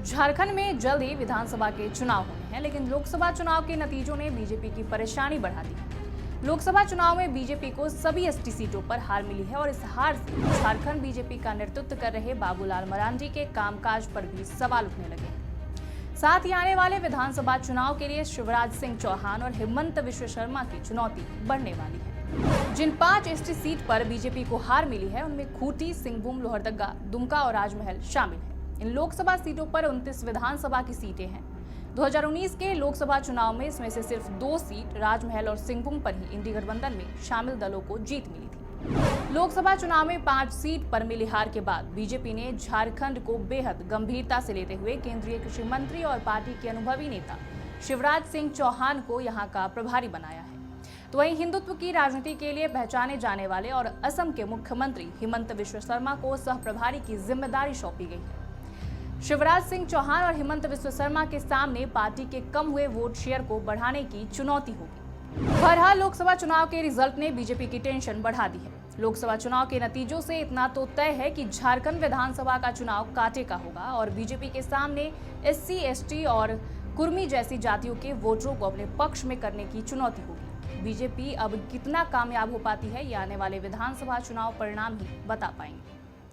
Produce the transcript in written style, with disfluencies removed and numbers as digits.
झारखंड में जल्द ही विधानसभा के चुनाव होने हैं, लेकिन लोकसभा चुनाव के नतीजों ने बीजेपी की परेशानी बढ़ा दी है। लोकसभा चुनाव में बीजेपी को सभी एसटी सीटों पर हार मिली है और इस हार से झारखंड बीजेपी का नेतृत्व कर रहे बाबूलाल मरांडी के कामकाज पर भी सवाल उठने लगे हैं। साथ ही आने वाले विधानसभा चुनाव के लिए शिवराज सिंह चौहान और हिमंत विश्व शर्मा की चुनौती बढ़ने वाली है। जिन 5 एसटी सीट पर बीजेपी को हार मिली है, उनमें खूंटी, सिंहभूम, लोहरदगा, दुमका और राजमहल शामिल है। इन लोकसभा सीटों पर 29 विधानसभा की सीटें हैं। 2019 के लोकसभा चुनाव में इसमें से सिर्फ 2 सीट राजमहल और सिंहभूम पर ही इंडी गठबंधन में शामिल दलों को जीत मिली थी। लोकसभा चुनाव में 5 सीट पर मिली हार के बाद बीजेपी ने झारखंड को बेहद गंभीरता से लेते हुए केंद्रीय कृषि मंत्री और पार्टी के अनुभवी नेता शिवराज सिंह चौहान को यहां का प्रभारी बनाया है। तो वहीं हिंदुत्व की राजनीति के लिए पहचाने जाने वाले और असम के मुख्यमंत्री हिमंत विश्व शर्मा को सह प्रभारी की जिम्मेदारी सौंपी गई है। शिवराज सिंह चौहान और हिमंत विश्व शर्मा के सामने पार्टी के कम हुए वोट शेयर को बढ़ाने की चुनौती होगी। बहरहाल लोकसभा चुनाव के रिजल्ट ने बीजेपी की टेंशन बढ़ा दी है। लोकसभा चुनाव के नतीजों से इतना तो तय है कि झारखंड विधानसभा का चुनाव कांटे का होगा और बीजेपी के सामने एससी, एसटी और कुर्मी जैसी जातियों के वोटरों को अपने पक्ष में करने की चुनौती होगी। बीजेपी अब कितना कामयाब हो पाती है, ये आने वाले विधानसभा चुनाव परिणाम ही बता पाएंगे।